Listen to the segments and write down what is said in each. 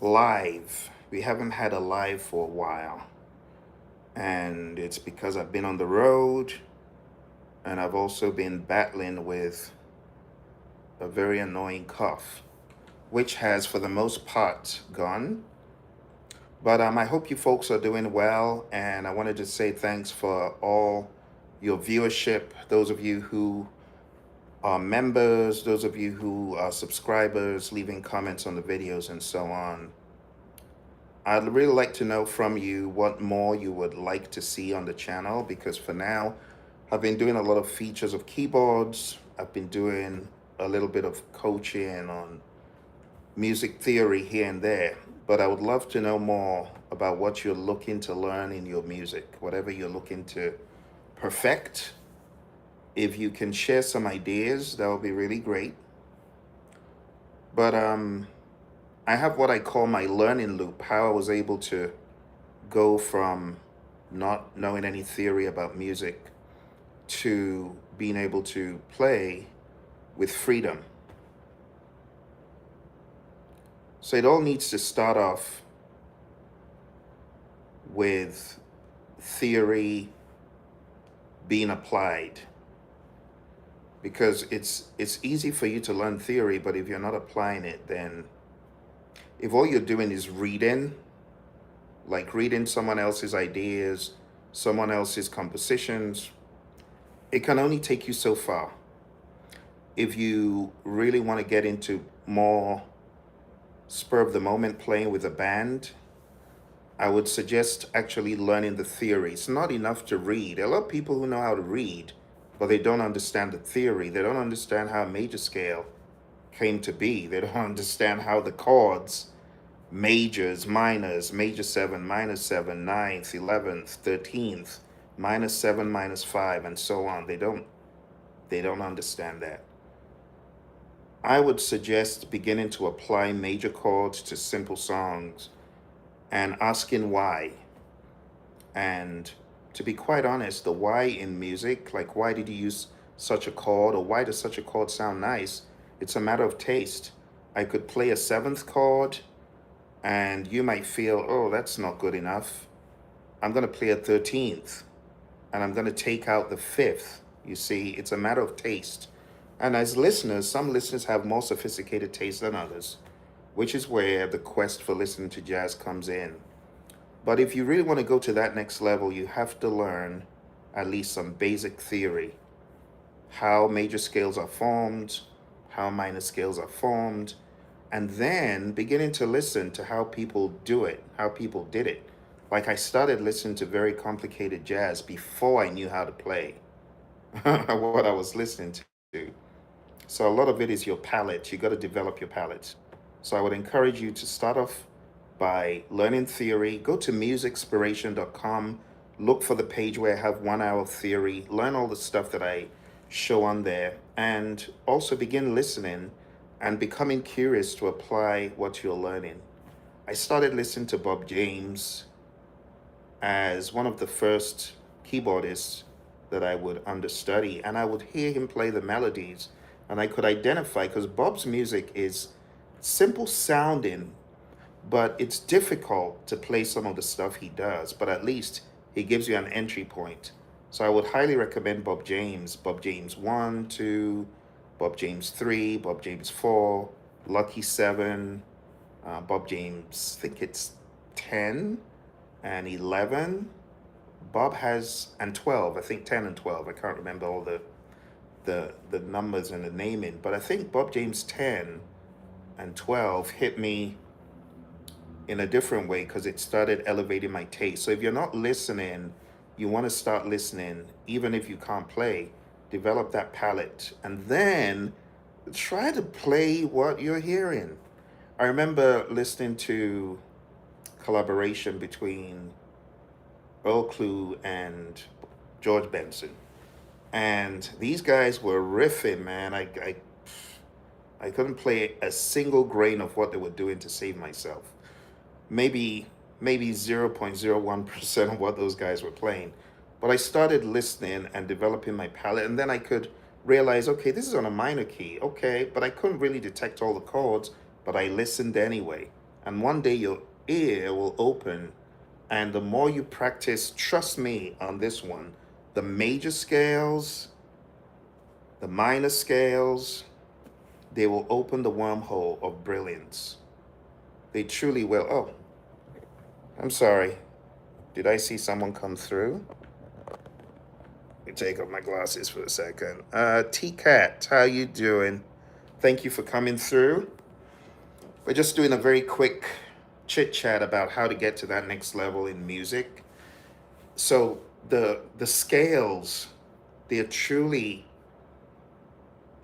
live. We haven't had a live for a while. And it's because I've been on the road and I've also been battling with a very annoying cough, which has, for the most part, gone. But I hope you folks are doing well. And I wanted to say thanks for all your viewership, those of you who are members, those of you who are subscribers, leaving comments on the videos and so on. I'd really like to know from you what more you would like to see on the channel, because for now, I've been doing a lot of features of keyboards. I've been doing a little bit of coaching on music theory here and there, but I would love to know more about what you're looking to learn in your music, whatever you're looking to perfect. If you can share some ideas, that would be really great. But I have what I call my learning loop, how I was able to go from not knowing any theory about music to being able to play with freedom. So it all needs to start off with theory being applied, because it's easy for you to learn theory, but if you're not applying it, then if all you're doing is reading, like reading someone else's ideas, someone else's compositions, it can only take you so far. If you really want to get into more spur of the moment playing with a band, I would suggest actually learning the theory. It's not enough to read. A lot of people who know how to read, but they don't understand the theory. They don't understand how a major scale came to be. They don't understand how the chords, majors, minors, major 7, minor 7, ninth, 11th, 13th, minus 7, minus 5, and so on. They don't understand that. I would suggest beginning to apply major chords to simple songs and asking why. And to be quite honest, the why in music, like why did you use such a chord, or why does such a chord sound nice? It's a matter of taste. I could play a 7th chord and you might feel, oh, that's not good enough. I'm going to play a 13th and I'm going to take out the 5th. You see, it's a matter of taste. And as listeners, some listeners have more sophisticated taste than others, which is where the quest for listening to jazz comes in. But if you really want to go to that next level, you have to learn at least some basic theory. How major scales are formed, how minor scales are formed, and then beginning to listen to how people do it, how people did it. Like I started listening to very complicated jazz before I knew how to play what I was listening to. So a lot of it is your palate. You got to develop your palate. So I would encourage you to start off by learning theory. Go to MUSICSPIRATION.com. Look for the page where I have 1 hour of theory. Learn all the stuff that I show on there. And also begin listening and becoming curious to apply what you're learning. I started listening to Bob James as one of the first keyboardists that I would understudy. And I would hear him play the melodies. And I could identify, because Bob's music is simple sounding, but it's difficult to play some of the stuff he does, but at least he gives you an entry point. So I would highly recommend Bob James 1, 2, Bob James 3, Bob James 4, Lucky 7, Bob James, I think it's 10 and 11. Bob has, and 12, I think 10 and 12. I can't remember all the numbers and the naming, but I think Bob James 10 and 12 hit me in a different way because it started elevating my taste. So if you're not listening, you want to start listening, even if you can't play. Develop that palette and then try to play what you're hearing. I remember listening to collaboration between Earl Klugh and George Benson. And these guys were riffing, man. I couldn't play a single grain of what they were doing to save myself. Maybe 0.01% of what those guys were playing. But I started listening and developing my palette, and then I could realize, okay, this is on a minor key, okay, but I couldn't really detect all the chords, but I listened anyway. And one day your ear will open, and the more you practice, trust me on this one, the major scales, the minor scales, they will open the wormhole of brilliance. They truly will. Oh, I'm sorry. Did I see someone come through? Let me take off my glasses for a second. T-Cat, how you doing? Thank you for coming through. We're just doing a very quick chit chat about how to get to that next level in music. So the scales, they're truly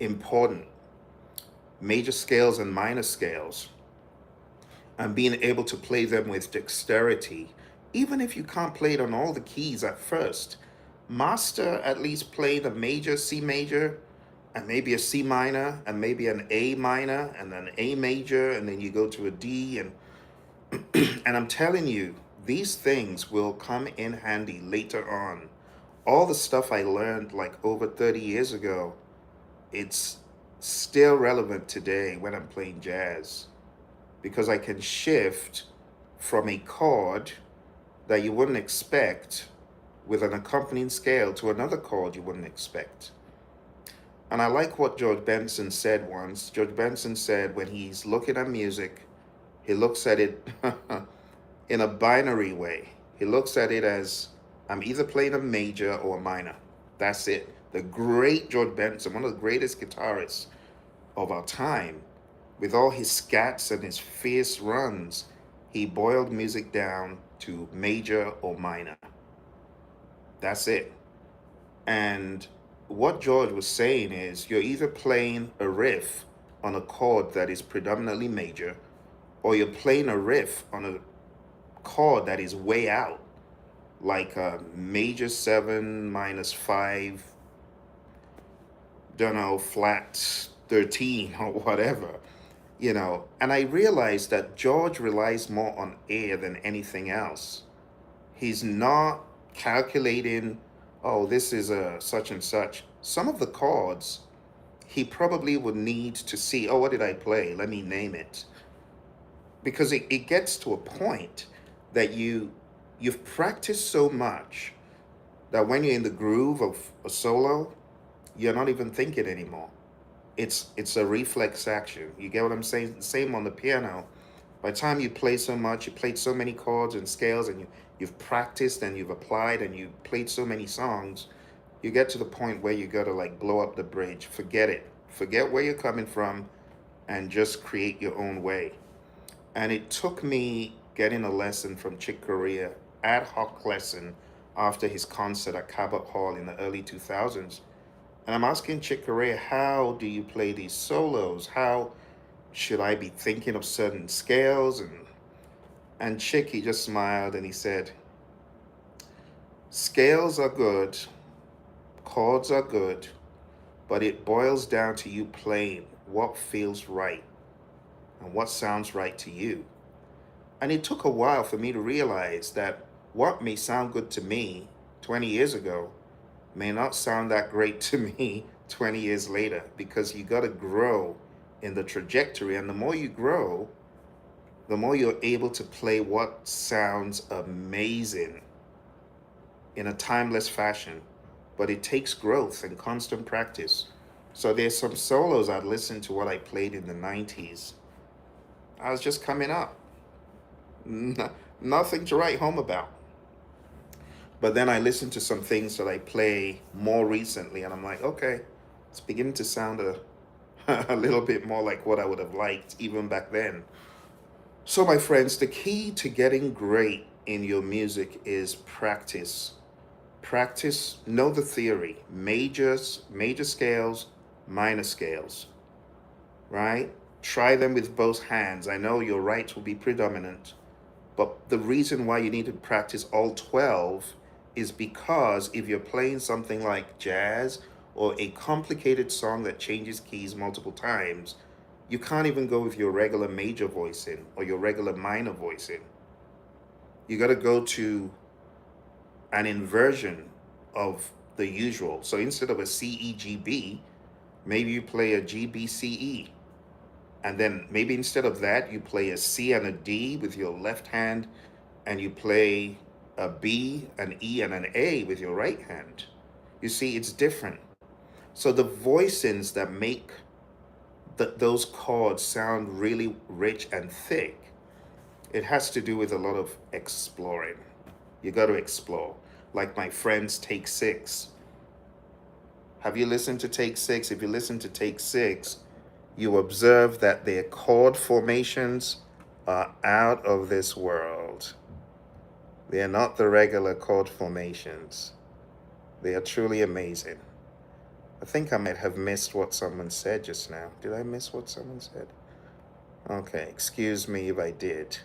important. Major scales and minor scales, and being able to play them with dexterity, even if you can't play it on all the keys at first. Master at least play the major, C major, and maybe a C minor, and maybe an A minor, and then A major, and then you go to a D, and and I'm telling you, these things will come in handy later on. All the stuff I learned like over 30 years ago, it's still relevant today when I'm playing jazz, because I can shift from a chord that you wouldn't expect with an accompanying scale to another chord you wouldn't expect. And I like what George Benson said once. George Benson said when he's looking at music, he looks at it in a binary way. He looks at it as I'm either playing a major or a minor. That's it. The great George Benson, one of the greatest guitarists of our time, with all his scats and his fierce runs, he boiled music down to major or minor. That's it. And what George was saying is you're either playing a riff on a chord that is predominantly major, or you're playing a riff on a chord that is way out, like a major 7 minus 5, don't know, flat 13 or whatever, you know. And I realized that George relies more on air than anything else. He's not calculating, oh, this is a such and such. Some of the chords he probably would need to see, oh, what did I play? Let me name it. Because it gets to a point that you've practiced so much that when you're in the groove of a solo, you're not even thinking anymore. It's a reflex action. You get what I'm saying? Same on the piano. By the time you play so much, you played so many chords and scales, and you've practiced and you've applied and you played so many songs, you get to the point where you gotta like blow up the bridge. Forget it. Forget where you're coming from and just create your own way. And it took me getting a lesson from Chick Corea, ad hoc lesson after his concert at Cabot Hall in the early 2000s. And I'm asking Chick Corea, how do you play these solos? How should I be thinking of certain scales? And Chick, he just smiled and he said, scales are good, chords are good, but it boils down to you playing what feels right and what sounds right to you. And it took a while for me to realize that what may sound good to me 20 years ago may not sound that great to me 20 years later, because you got to grow in the trajectory. And the more you grow, the more you're able to play what sounds amazing in a timeless fashion. But it takes growth and constant practice. So there's some solos I'd listened to what I played in the 90s. I was just coming up. Nothing to write home about. But then I listen to some things that I play more recently, and I'm like, okay, it's beginning to sound a little bit more like what I would have liked even back then. So, my friends, the key to getting great in your music is practice. Practice, know the theory, major scales, minor scales, right? Try them with both hands. I know your right will be predominant, but the reason why you need to practice all 12 is because if you're playing something like jazz or a complicated song that changes keys multiple times, you can't even go with your regular major voicing or your regular minor voicing. You got to go to an inversion of the usual. So instead of a C, E, G, B, maybe you play a G, B, C, E. And then maybe instead of that, you play a C and a D with your left hand, and you play a B, an E, and an A with your right hand. You see, it's different. So the voicings that make those chords sound really rich and thick, it has to do with a lot of exploring. You got to explore. Like my friends Take Six. Have you listened to Take Six? If you listen to Take Six, you observe that their chord formations are out of this world. They are not the regular chord formations. They are truly amazing. I think I might have missed what someone said just now. Did I miss what someone said? Okay, excuse me if I did.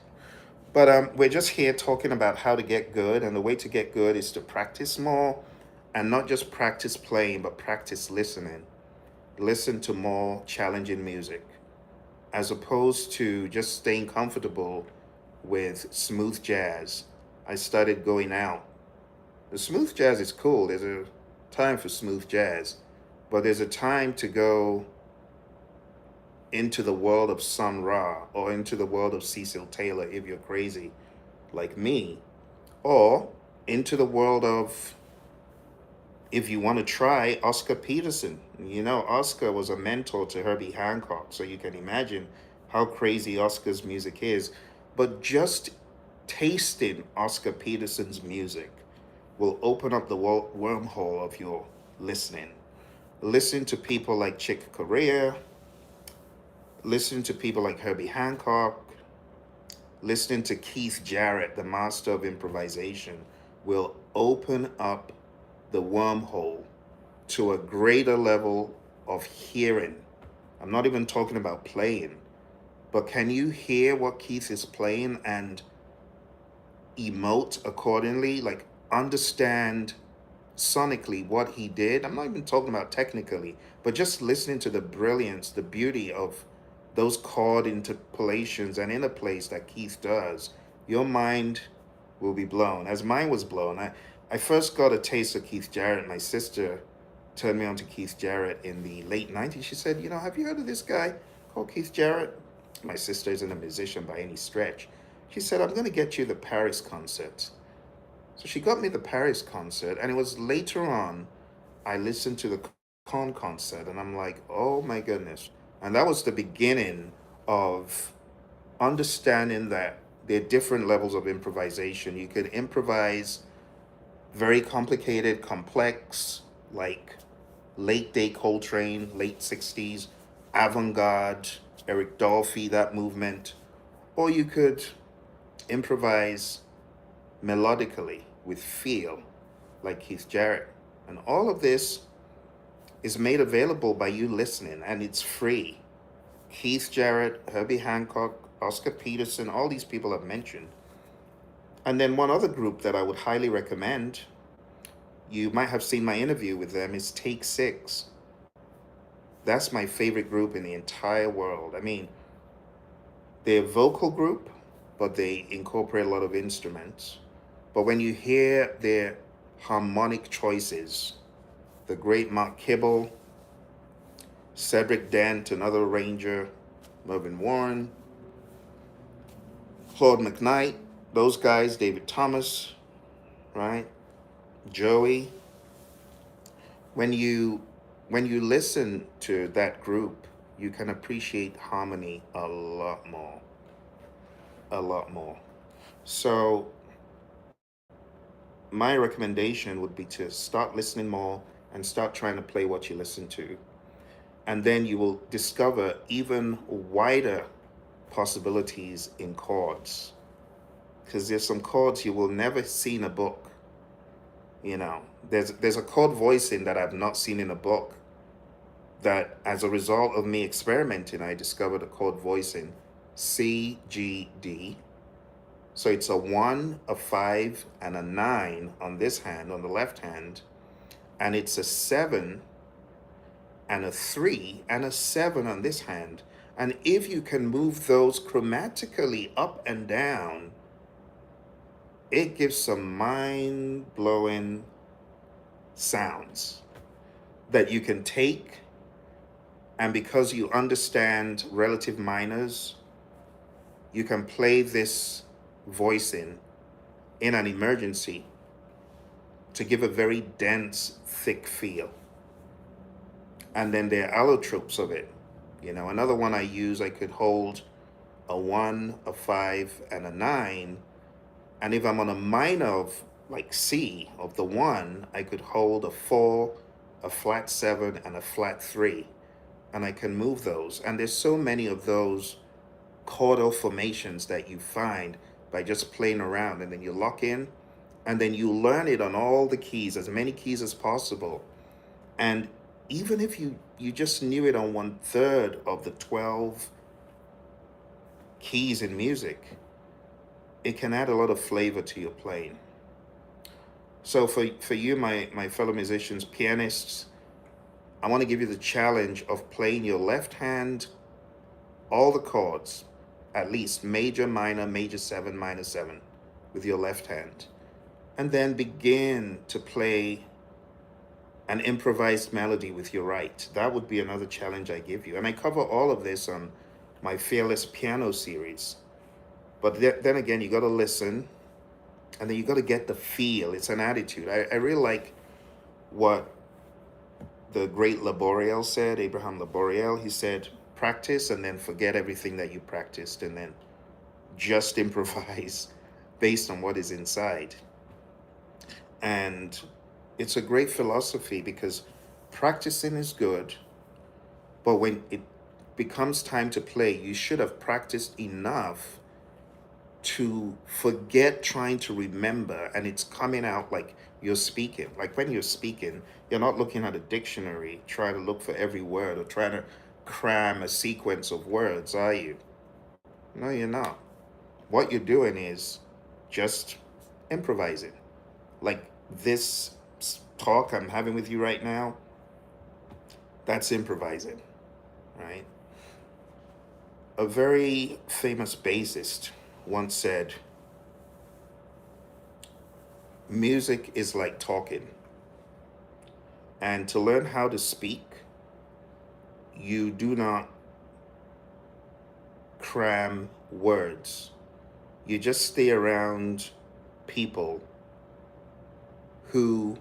But we're just here talking about how to get good, and the way to get good is to practice more, and not just practice playing, but practice listening. Listen to more challenging music, as opposed to just staying comfortable with smooth jazz. I started going out. The smooth jazz is cool. There's a time for smooth jazz, but there's a time to go into the world of Sun Ra or into the world of Cecil Taylor if you're crazy like me, or into the world of, if you want to try, Oscar Peterson. You know, Oscar was a mentor to Herbie Hancock, so you can imagine how crazy Oscar's music is. But just tasting Oscar Peterson's music will open up the wormhole of your listening. Listen to people like Chick Corea, listen to people like Herbie Hancock, listening to Keith Jarrett, the master of improvisation, will open up the wormhole to a greater level of hearing. I'm not even talking about playing, but can you hear what Keith is playing and emote accordingly? Like, understand sonically what he did. I'm not even talking about technically, but just listening to the brilliance, the beauty of those chord interpolations and interplays that Keith does, your mind will be blown, as mine was blown. I first got a taste of Keith Jarrett. My sister turned me on to Keith Jarrett in the late 90s. She said, you know, have you heard of this guy called Keith Jarrett? My sister isn't a musician by any stretch. She said, I'm going to get you the Paris concert. So she got me the Paris concert, and it was later on I listened to the Con concert, and I'm like, oh my goodness. And that was the beginning of understanding that there are different levels of improvisation. You could improvise very complicated, complex, like late day Coltrane, late 60s, avant garde, Eric Dolphy, that movement. Or you could improvise melodically with feel, like Keith Jarrett. And all of this is made available by you listening, and it's free. Keith Jarrett, Herbie Hancock, Oscar Peterson, all these people I've mentioned. And then one other group that I would highly recommend, you might have seen my interview with them, is Take Six. That's my favorite group in the entire world. I mean, they're a vocal group, but they incorporate a lot of instruments. But when you hear their harmonic choices, the great Mark Kibble, Cedric Dent, another arranger, Mervyn Warren, Claude McKnight, those guys, David Thomas, right? Joey. When you listen to that group, you can appreciate harmony a lot more. A lot more. So my recommendation would be to start listening more and start trying to play what you listen to. And then you will discover even wider possibilities in chords. Because there's some chords you will never see in a book. You know, there's a chord voicing that I've not seen in a book, that as a result of me experimenting, I discovered a chord voicing, C, G, D. So it's a 1, a 5, and a 9 on this hand, on the left hand. And it's a 7 and a 3 and a 7 on this hand. And if you can move those chromatically up and down, it gives some mind-blowing sounds that you can take And because you understand relative minors, you can play this voicing in an emergency to give a very dense, thick feel. And then there are allotropes of it. Another one I use, I could hold a 1, a 5, and a 9. And if I'm on a minor of like C of the 1, I could hold a 4, a flat 7, and a flat 3. And I can move those. And there's so many of those chordal formations that you find by just playing around, and then you lock in, and then you learn it on all the keys, as many keys as possible. And even if you just knew it on 1/3 of the 12 keys in music, it can add a lot of flavor to your playing. So for you, my fellow musicians, pianists, I want to give you the challenge of playing your left hand, all the chords, at least major, minor, major 7, minor 7, with your left hand. And then begin to play an improvised melody with your right. That would be another challenge I give you. And I cover all of this on my Fearless Piano series. But then again, you got to listen, and then you got to get the feel. It's an attitude. I really like what the great Laboriel said, Abraham Laboriel. He said, practice and then forget everything that you practiced, and then just improvise based on what is inside. And it's a great philosophy, because practicing is good, but when it becomes time to play, you should have practiced enough to forget trying to remember, and it's coming out like you're speaking. Like when you're speaking, you're not looking at a dictionary trying to look for every word or trying to cram a sequence of words, are you? No, you're not. What you're doing is just improvising. Like this talk I'm having with you right now, that's improvising, right? A very famous bassist once said, music is like talking. And to learn how to speak, you do not cram words. You just stay around people who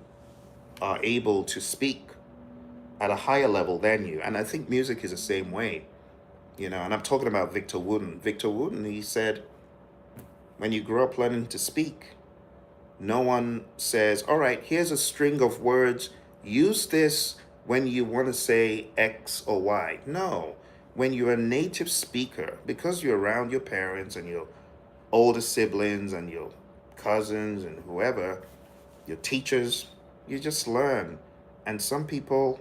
are able to speak at a higher level than you. And I think music is the same way, and I'm talking about Victor Wooten. Victor Wooten, he said, when you grow up learning to speak, no one says, all right, here's a string of words. Use this when you want to say X or Y. No, when you're a native speaker, because you're around your parents and your older siblings and your cousins and whoever, your teachers, you just learn. And some people,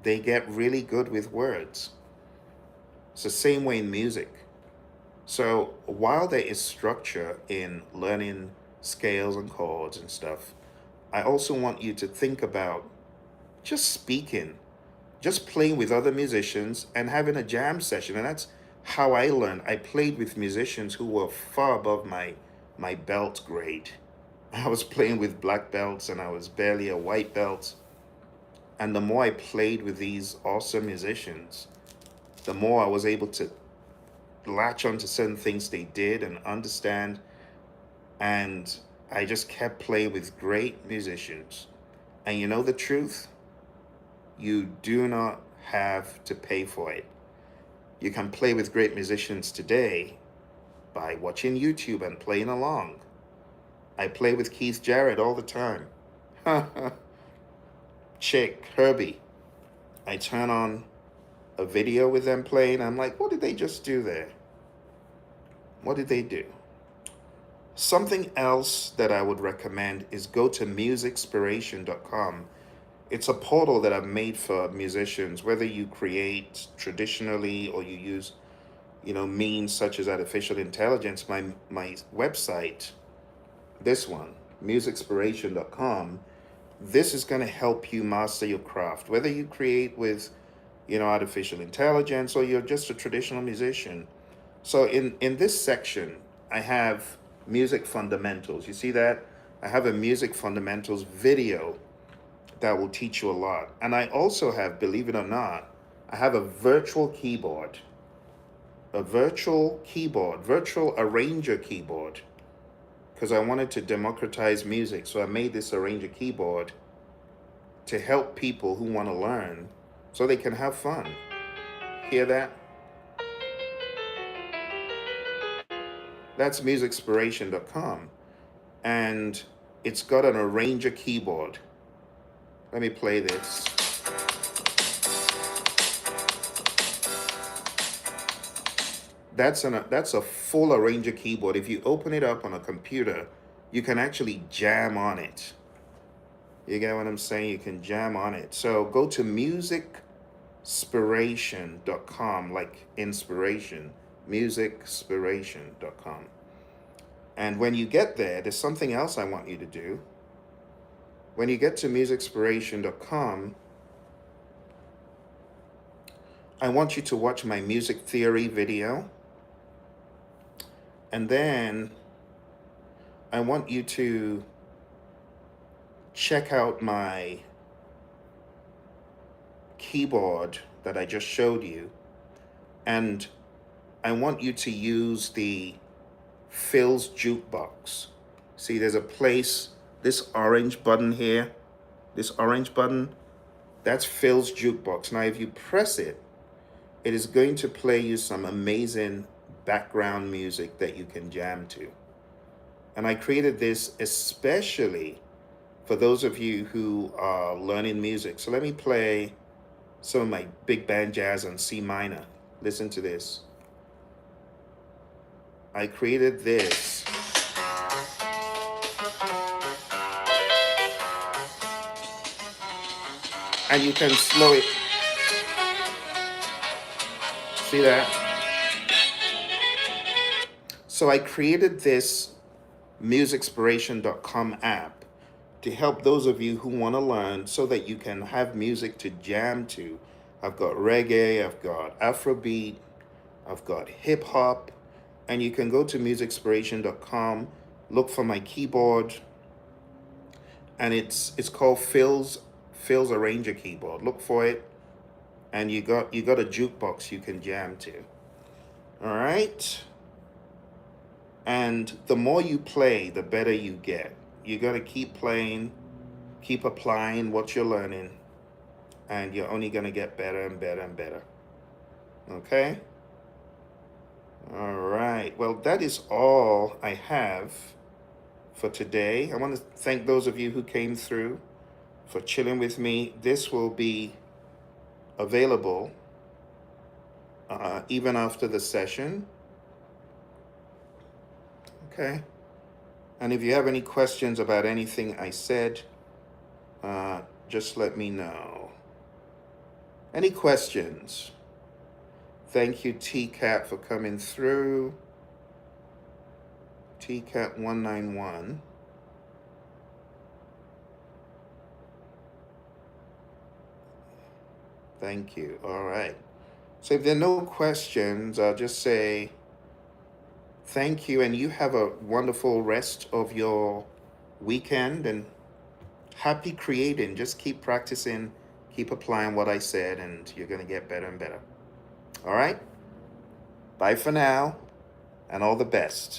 they get really good with words. It's the same way in music. So while there is structure in learning scales and chords and stuff, I also want you to think about just speaking, just playing with other musicians and having a jam session. And that's how I learned. I played with musicians who were far above my belt grade. I was playing with black belts and I was barely a white belt. And the more I played with these awesome musicians, the more I was able to latch onto certain things they did and understand. And I just kept playing with great musicians. And you know the truth? You do not have to pay for it. You can play with great musicians today by watching YouTube and playing along. I play with Keith Jarrett all the time. Chick, Herbie. I turn on a video with them playing. I'm like, what did they just do there? What did they do? Something else that I would recommend is go to MUSICSPIRATION.com. It's a portal that I've made for musicians, whether you create traditionally or you use, means such as artificial intelligence. My website, this one, MUSICSPIRATION.com, this is going to help you master your craft, whether you create with, artificial intelligence or you're just a traditional musician. So in this section, I have music fundamentals. You see that? I have a music fundamentals video that will teach you a lot. And I also have, believe it or not, I have a virtual keyboard, virtual arranger keyboard, because I wanted to democratize music. So I made this arranger keyboard to help people who want to learn so they can have fun. Hear that? That's MUSICSPIRATION.com. And it's got an arranger keyboard. Let me play this. That's a full arranger keyboard. If you open it up on a computer, you can actually jam on it. You get what I'm saying? You can jam on it. So go to MUSICSPIRATION.com, like inspiration, MUSICSPIRATION.com. And when you get there, there's something else I want you to do. When you get to MUSICSPIRATION.com, I want you to watch my music theory video. And then I want you to check out my keyboard that I just showed you. And I want you to use the Phil's Jukebox. See, there's a place, this orange button here, this orange button, that's Phil's Jukebox. Now, if you press it, it is going to play you some amazing background music that you can jam to. And I created this especially for those of you who are learning music. So let me play some of my big band jazz on C minor. Listen to this. I created this. And you can slow it. See that? So I created this MUSICSPIRATION.com app to help those of you who want to learn so that you can have music to jam to. I've got reggae, I've got Afrobeat, I've got hip hop, and you can go to MUSICSPIRATION.com, look for my keyboard, and it's called Phil's Arranger keyboard. Look for it, and you got a jukebox you can jam to. All right. And the more you play, the better you get. You got to keep playing, keep applying what you're learning, and you're only going to get better and better and better. Okay? All right. Well, that is all I have for today. I want to thank those of you who came through for chilling with me. This will be available even after the session. Okay. And if you have any questions about anything I said, just let me know. Any questions? Thank you, TCAT, for coming through. TCAT 191. Thank you. All right. So if there are no questions, I'll just say thank you, and you have a wonderful rest of your weekend, and happy creating. Just keep practicing, keep applying what I said, and you're going to get better and better. All right? Bye for now, and all the best.